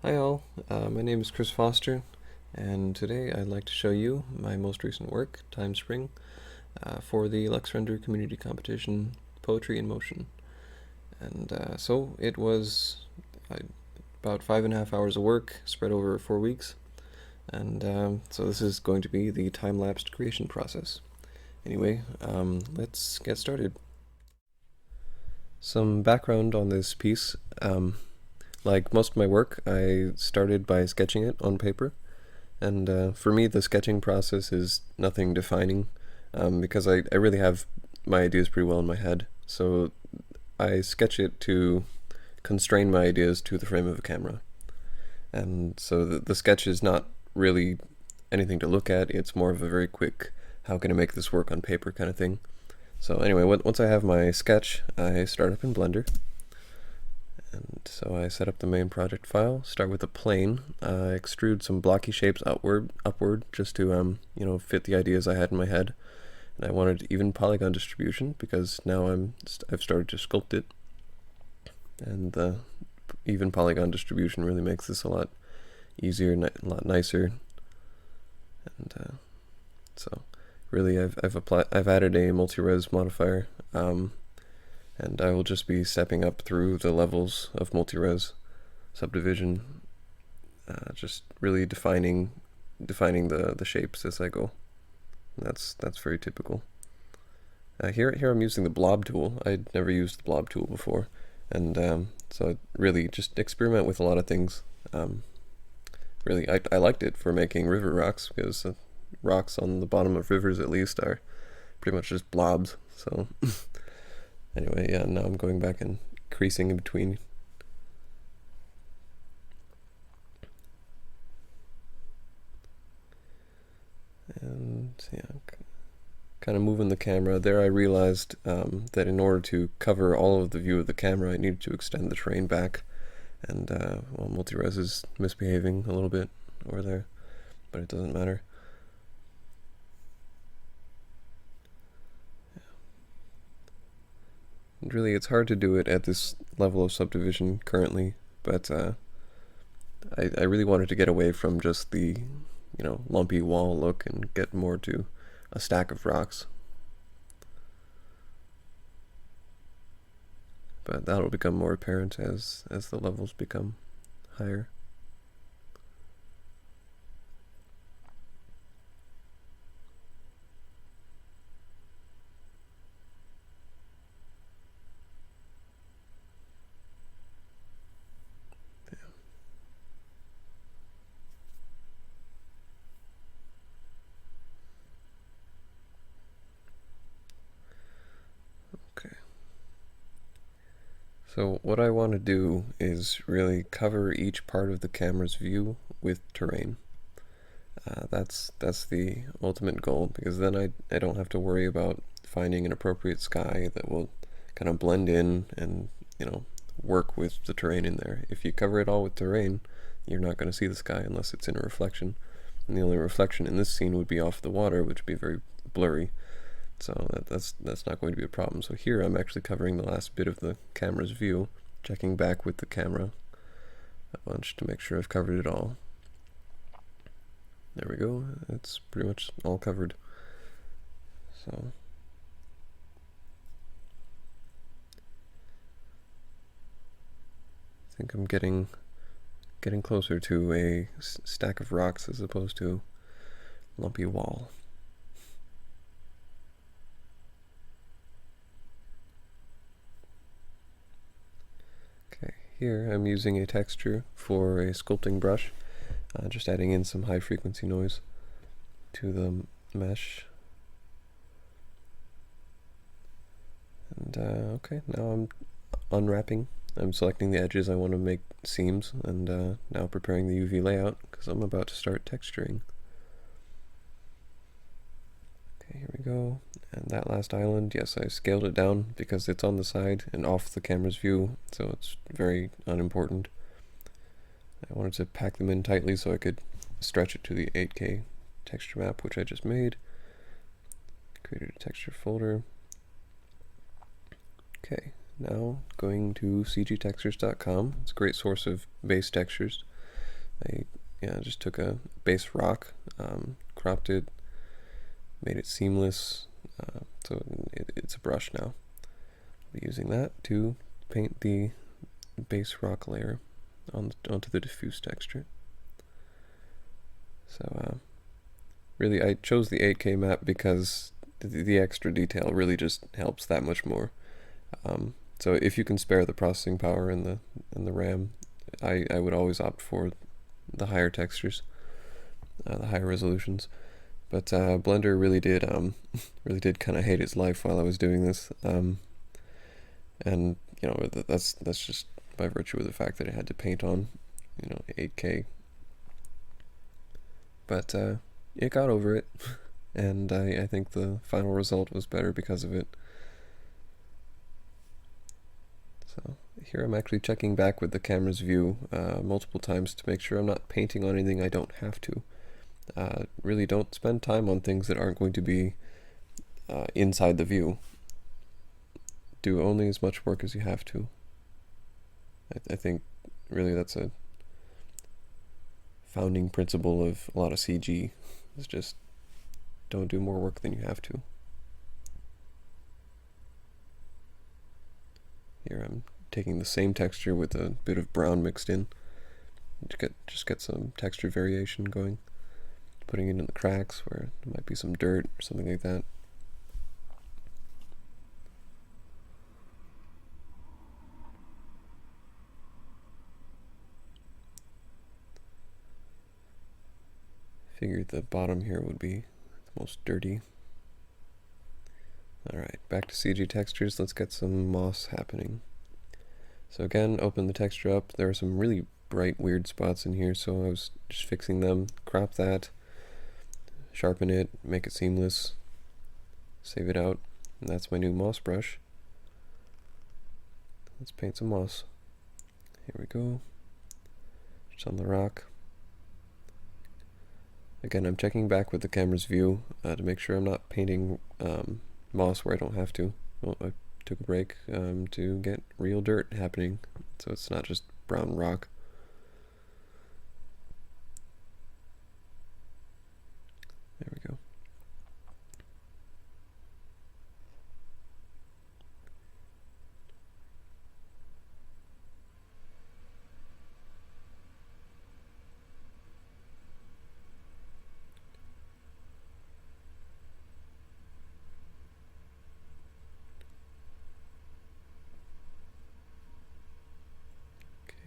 Hi all, my name is Chris Foster, and today I'd like to show you my most recent work, Time Spring, for the LexRender Community Competition Poetry in Motion. And so it was uh, about 5.5 hours of work spread over 4 weeks, and so this is going to be the time-lapsed creation process. Anyway, let's get started. Some background on this piece. Like most of my work, I started by sketching it on paper. And for me, the sketching process is nothing defining because I really have my ideas pretty well in my head. So I sketch it to constrain my ideas to the frame of a camera. And so the sketch is not really anything to look at, it's more of a very quick, how can I make this work on paper kind of thing. So anyway, once I have my sketch, I start up in Blender. And so I set up the main project file, start with a plane, extrude some blocky shapes upward just to fit the ideas I had in my head. And I wanted even polygon distribution because now I've started to sculpt it. And the even polygon distribution really makes this a lot easier, a lot nicer. And so really I've added a multi-res modifier. And I will just be stepping up through the levels of multi-res subdivision, just really defining the shapes as I go. And that's very typical. Here I'm using the blob tool. I'd never used the blob tool before, and so I really just experiment with a lot of things. Really, I liked it for making river rocks because rocks on the bottom of rivers at least are pretty much just blobs. So anyway, yeah, now I'm going back and creasing in between. And yeah, kind of moving the camera. There I realized that in order to cover all of the view of the camera, I needed to extend the terrain back. And well, multi-res is misbehaving a little bit over there, but it doesn't matter. And really, it's hard to do it at this level of subdivision currently, but I really wanted to get away from just the lumpy wall look and get more to a stack of rocks. But that'll become more apparent as the levels become higher. Okay. So what I want to do is really cover each part of the camera's view with terrain. That's the ultimate goal, because then I don't have to worry about finding an appropriate sky that will kind of blend in and work with the terrain in there. If you cover it all with terrain, you're not going to see the sky unless it's in a reflection, and the only reflection in this scene would be off the water, which would be very blurry. So that's not going to be a problem. So here I'm actually covering the last bit of the camera's view, checking back with the camera a bunch to make sure I've covered it all. There we go. It's pretty much all covered. So I think I'm getting closer to a stack of rocks as opposed to lumpy wall. Okay, here I'm using a texture for a sculpting brush, just adding in some high frequency noise to the mesh. And okay, now I'm unwrapping. I'm selecting the edges I want to make seams, and now preparing the UV layout because I'm about to start texturing. Okay, here we go. And that last island, yes, I scaled it down because it's on the side and off the camera's view, so it's very unimportant. I wanted to pack them in tightly so I could stretch it to the 8K texture map, which I just made. Created a texture folder. Okay, now going to cgtextures.com. It's a great source of base textures. I just took a base rock, cropped it, made it seamless, so it's a brush now. I'll be using that to paint the base rock layer onto the diffuse texture. So really, I chose the 8K map because the extra detail really just helps that much more. So if you can spare the processing power and the RAM, I would always opt for the higher textures, the higher resolutions. But Blender really did really did kind of hate its life while I was doing this, and that's just by virtue of the fact that it had to paint on 8K. But it got over it, and I think the final result was better because of it. So here I'm actually checking back with the camera's view multiple times to make sure I'm not painting on anything I don't have to. Really don't spend time on things that aren't going to be inside the view. Do only as much work as you have to. I think really that's a founding principle of a lot of CG, is just don't do more work than you have to. Here I'm taking the same texture with a bit of brown mixed in to just get some texture variation going. Putting it in the cracks where there might be some dirt or something like that. Figured the bottom here would be the most dirty. Alright, back to CG textures. Let's get some moss happening. So again, open the texture up. There are some really bright, weird spots in here, so I was just fixing them. Crop that, sharpen it, make it seamless, save it out, and that's my new moss brush. Let's paint some moss. Here we go. Just on the rock. Again, I'm checking back with the camera's view to make sure I'm not painting moss where I don't have to. Well, I took a break to get real dirt happening, so it's not just brown rock. There we go.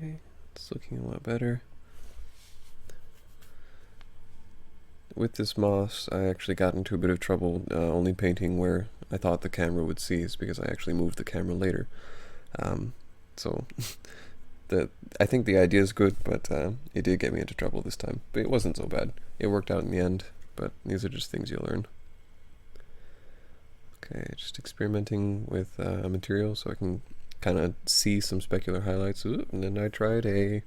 Okay, it's looking a lot better. With this moss, I actually got into a bit of trouble only painting where I thought the camera would see, is because I actually moved the camera later. So I think the idea is good, but it did get me into trouble this time. But it wasn't so bad. It worked out in the end, but these are just things you learn. Okay, just experimenting with a material so I can kind of see some specular highlights. Ooh, and then I tried a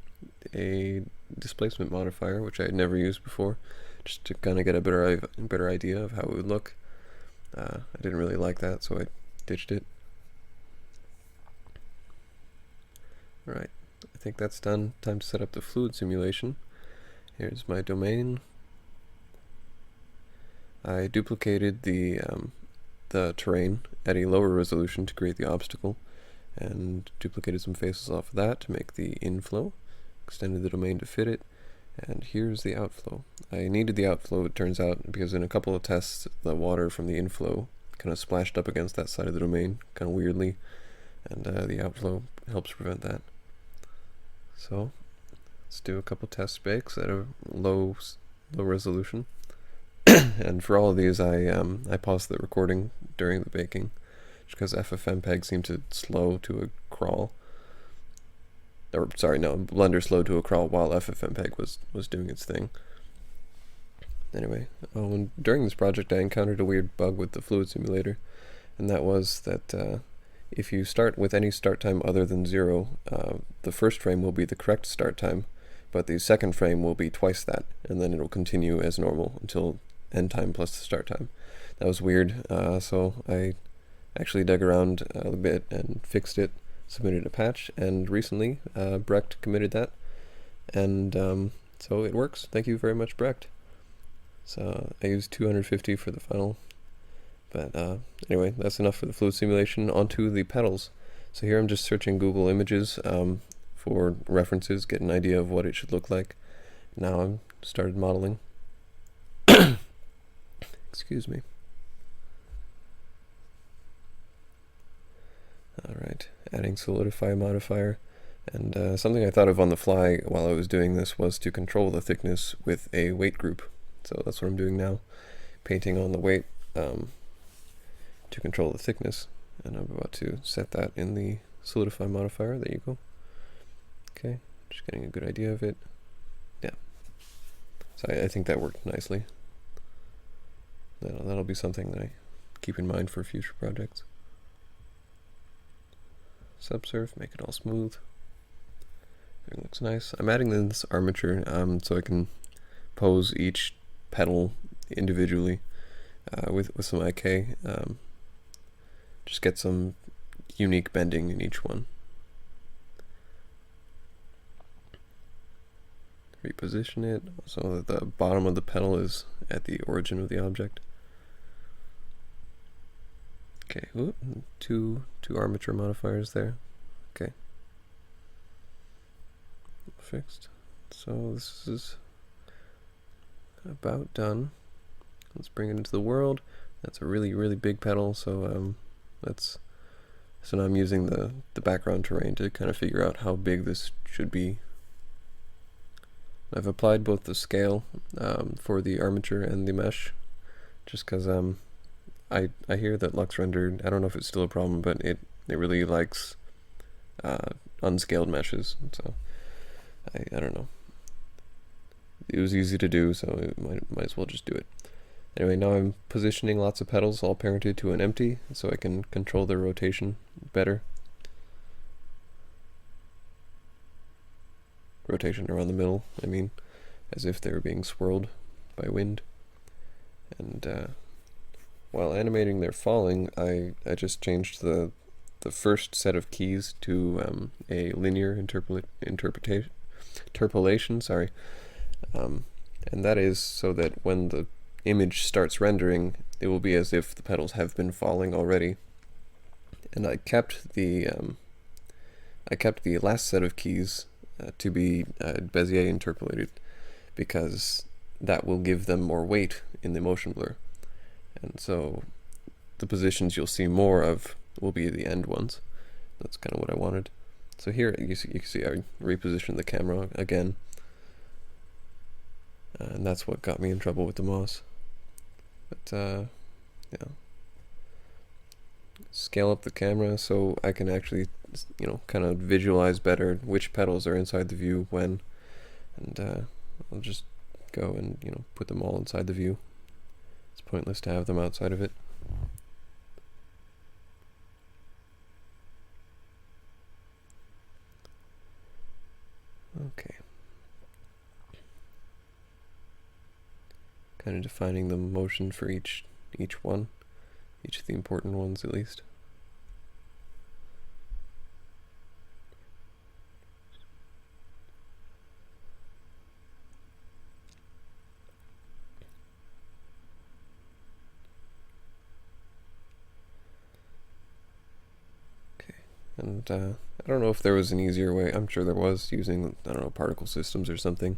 displacement modifier, which I had never used before, just to kind of get a better idea of how it would look. I didn't really like that, so I ditched it. Alright, I think that's done. Time to set up the fluid simulation. Here's my domain. I duplicated the terrain at a lower resolution to create the obstacle, and duplicated some faces off of that to make the inflow, extended the domain to fit it, and here's the outflow. I needed the outflow, it turns out, because in a couple of tests the water from the inflow kind of splashed up against that side of the domain kind of weirdly, and the outflow helps prevent that. So let's do a couple test bakes at a low resolution. And for all of these I paused the recording during the baking just because FFmpeg seemed to slow to a crawl. Or sorry, no, Blender slowed to a crawl while FFmpeg was doing its thing. Anyway, and during this project I encountered a weird bug with the fluid simulator, and that was that if you start with any start time other than 0, the first frame will be the correct start time, but the second frame will be twice that, and then it'll continue as normal until end time plus the start time. That was weird, so I actually dug around a bit and fixed it, submitted a patch, and recently Brecht committed that, and So it works. Thank you very much, Brecht. So I used 250 for the final, but anyway, that's enough for the fluid simulation. Onto the pedals. So here I'm just searching Google Images for references, get an idea of what it should look like. Now I'm started modeling. Excuse me. Alright, adding solidify modifier. And something I thought of on the fly while I was doing this was to control the thickness with a weight group. So that's what I'm doing now, painting on the weight to control the thickness. And I'm about to set that in the solidify modifier. There you go. Okay, just getting a good idea of it. Yeah. So I think that worked nicely. That'll be something that I keep in mind for future projects. Subsurf, make it all smooth. It looks nice. I'm adding this armature so I can pose each pedal individually with some IK. Just get some unique bending in each one. Reposition it so that the bottom of the pedal is at the origin of the object. Okay, whoop, two armature modifiers there. Okay. Fixed. So this is about done. Let's bring it into the world. That's a really big pedal, so so now I'm using the background terrain to kind of figure out how big this should be. I've applied both the scale for the armature and the mesh, just because I hear that LuxRender, I don't know if it's still a problem, but it really likes unscaled meshes, so I don't know. It was easy to do, so it might as well just do it. Anyway, now I'm positioning lots of pedals all parented to an empty, so I can control their rotation better. Rotation around the middle, I mean, as if they were being swirled by wind. And while animating their falling, I just changed the first set of keys to a linear interpolation, sorry. And that is so that when the image starts rendering, it will be as if the pedals have been falling already. And I kept the last set of keys to be Bezier interpolated, because that will give them more weight in the motion blur. And so the positions you'll see more of will be the end ones. That's kind of what I wanted. So here you can see I repositioned the camera again. And that's what got me in trouble with the moss. But yeah. Scale up the camera so I can actually, kind of visualize better which pedals are inside the view when. And I'll just go and, put them all inside the view. It's pointless to have them outside of it. Okay. Kind of defining the motion for each one, each of the important ones at least. Okay, and I don't know if there was an easier way. I'm sure there was, using, I don't know, particle systems or something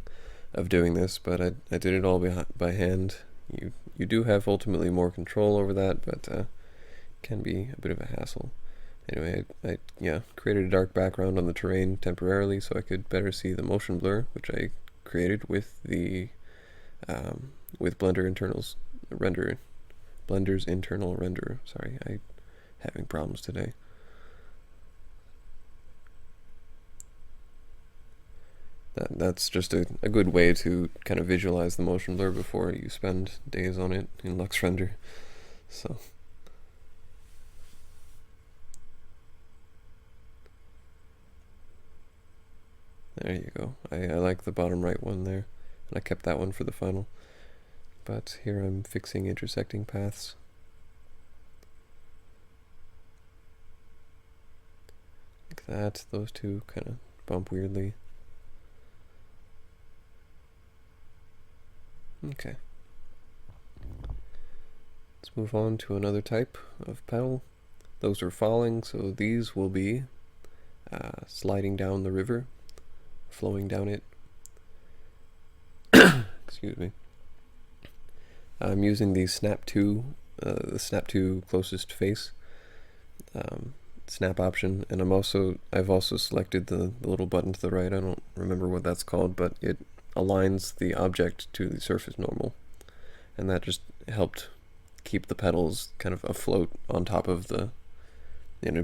of doing this, but I did it all by hand. You do have ultimately more control over that, but it can be a bit of a hassle. Anyway, I created a dark background on the terrain temporarily so I could better see the motion blur, which I created with the with Blender's internal renderer. Sorry, I'm having problems today. That's just a good way to kind of visualize the motion blur before you spend days on it in LuxRender. So there you go. I like the bottom right one there, and I kept that one for the final. But here I'm fixing intersecting paths. Like that. Those two kind of bump weirdly. Okay. Let's move on to another type of petal. Those are falling, so these will be sliding down the river, flowing down it. Excuse me. I'm using the Snap 2, the Snap 2 closest face snap option, and I've also selected the little button to the right. I don't remember what that's called, but it aligns the object to the surface normal, and that just helped keep the petals kind of afloat on top of the,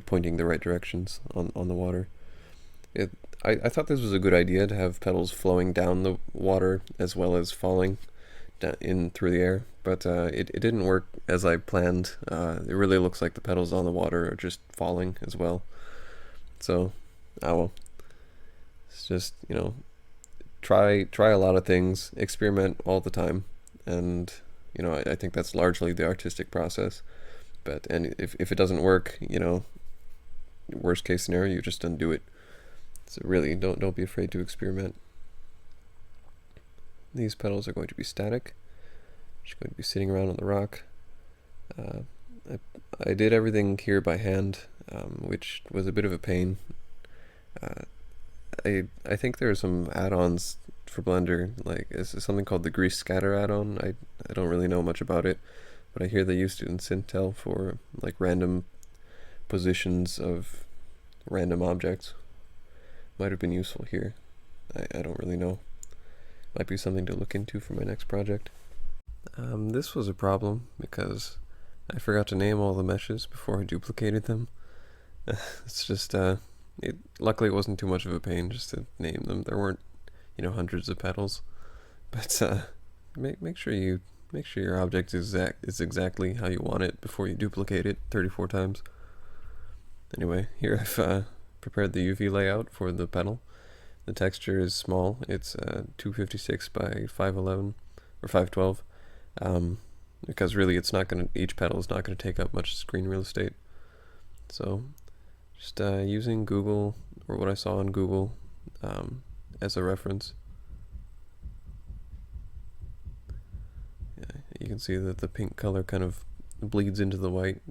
pointing the right directions on the water. I thought this was a good idea to have petals flowing down the water as well as falling in through the air, but it didn't work as I planned. It really looks like the petals on the water are just falling as well. So, well. It's just, try a lot of things, experiment all the time, and I think that's largely the artistic process. But if it doesn't work, worst case scenario, you just undo it. So really, don't be afraid to experiment. These petals are going to be static. Just going to be sitting around on the rock. I did everything here by hand, which was a bit of a pain. I think there are some add-ons for Blender, like it's something called the Grease Scatter add-on. I don't really know much about it, but I hear they used it in Sintel for like random positions of random objects. Might have been useful here. I don't really know. Might be something to look into for my next project. This was a problem because I forgot to name all the meshes before I duplicated them. It's just luckily it wasn't too much of a pain just to name them. There weren't hundreds of petals, but make sure your object is exactly how you want it before you duplicate it 34 times. Anyway, here I've prepared the UV layout for the petal. The texture is small. It's 256 by 511 or 512, because really each petal is not gonna take up much screen real estate. So just using Google, or what I saw on Google, as a reference. Yeah, you can see that the pink color kind of bleeds into the white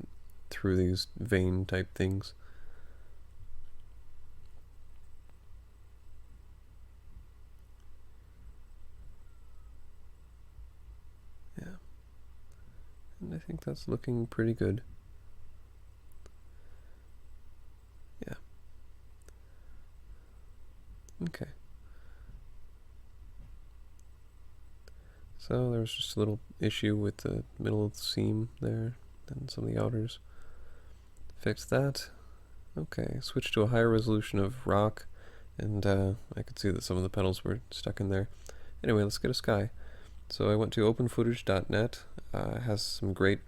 through these vein type things. Yeah, and I think that's looking pretty good. Yeah. Okay. So there was just a little issue with the middle of the seam there and some of the outers. Fix that. Okay, switch to a higher resolution of rock, and I could see that some of the petals were stuck in there. Anyway, let's get a sky. So I went to openfootage.net. It has some great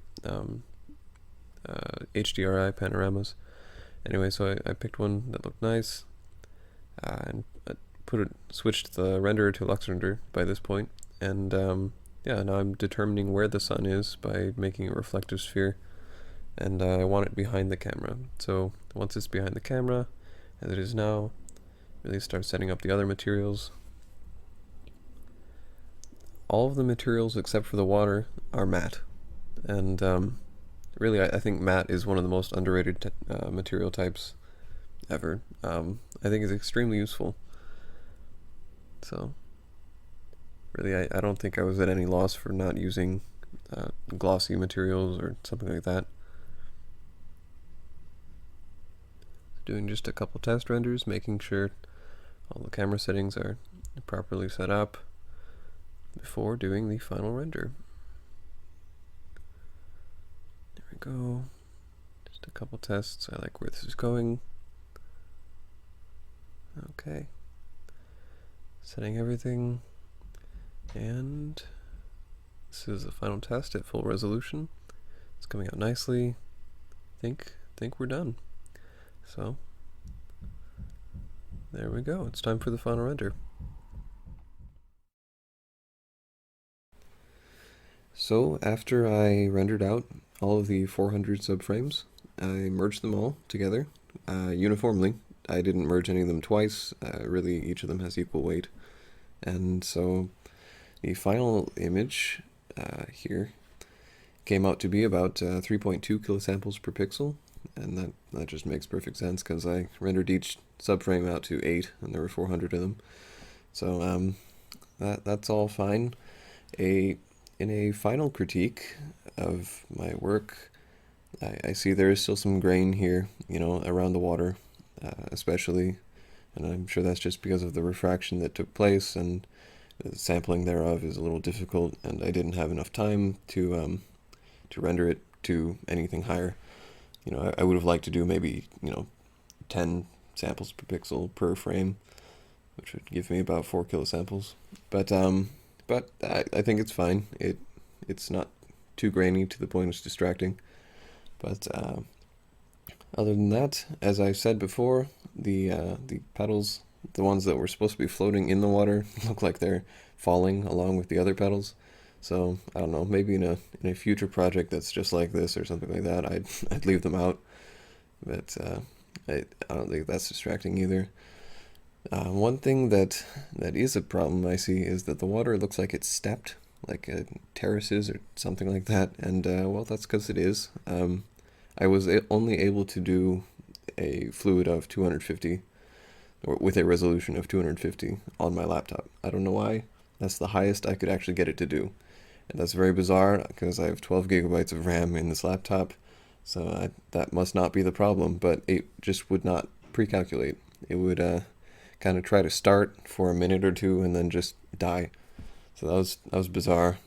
HDRI panoramas. Anyway, so I picked one that looked nice, and switched the renderer to LuxRender by this point, and yeah, now I'm determining where the sun is by making a reflective sphere, and I want it behind the camera. So once it's behind the camera, as it is now, really start setting up the other materials. All of the materials except for the water are matte, and really I think matte is one of the most underrated material types ever. I think it's extremely useful. So really I don't think I was at any loss for not using glossy materials or something like that. Doing just a couple test renders, making sure all the camera settings are properly set up before doing the final render. There we go. Just a couple tests. I like where this is going. Okay. Setting everything. And this is the final test at full resolution. It's coming out nicely. Think we're done. So there we go. It's time for the final render. So after I rendered out all of the 400 subframes, I merged them all together uniformly. I didn't merge any of them twice. Really, each of them has equal weight. And so the final image here came out to be about 3.2 kilosamples per pixel, and that just makes perfect sense because I rendered each subframe out to 8, and there were 400 of them. So that's all fine. In a final critique of my work, I see there is still some grain here, around the water, especially, and I'm sure that's just because of the refraction that took place, and the sampling thereof is a little difficult, and I didn't have enough time to render it to anything higher. I would have liked to do maybe 10 samples per pixel per frame, which would give me about 4 kilosamples. But I think it's fine. It's not too grainy to the point it's distracting. But other than that, as I said before, the petals, the ones that were supposed to be floating in the water, look like they're falling along with the other petals. So I don't know, maybe in a future project that's just like this or something like that, I'd leave them out. But I don't think that's distracting either. One thing that is a problem I see is that the water looks like it's stepped, like terraces or something like that, and well, that's because it is. I was only able to do a fluid of 250, or with a resolution of 250 on my laptop. I don't know why. That's the highest I could actually get it to do. And that's very bizarre because I have 12 gigabytes of RAM in this laptop, so that must not be the problem, but it just would not pre-calculate. It would kind of try to start for a minute or two and then just die. So that was bizarre.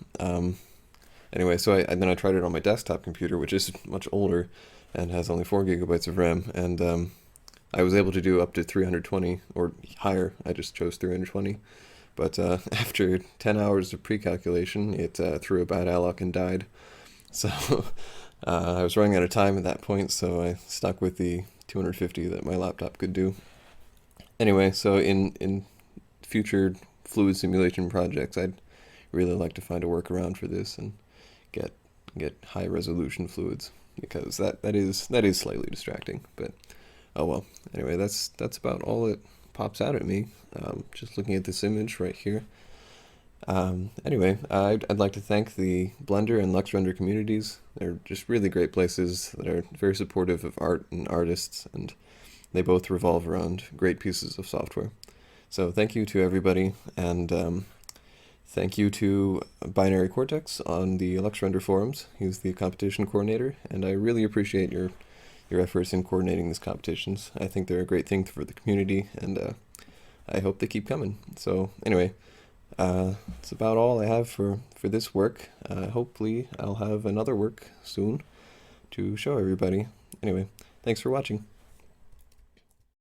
Anyway, so then I tried it on my desktop computer, which is much older and has only 4 gigabytes of RAM, and I was able to do up to 320 or higher. I just chose 320. But after 10 hours of pre-calculation, it threw a bad alloc and died. So I was running out of time at that point, so I stuck with the 250 that my laptop could do. Anyway, so in future fluid simulation projects, I'd really like to find a workaround for this and get high resolution fluids, because that is slightly distracting. But oh well. Anyway, that's about all that pops out at me. Just looking at this image right here. Anyway, I'd like to thank the Blender and LuxRender communities. They're just really great places that are very supportive of art and artists, and they both revolve around great pieces of software. So thank you to everybody, and thank you to Binary Cortex on the LuxRender forums. He's the competition coordinator, and I really appreciate your efforts in coordinating these competitions. I think they're a great thing for the community, and I hope they keep coming. So anyway, that's about all I have for this work. Hopefully I'll have another work soon to show everybody. Anyway, thanks for watching.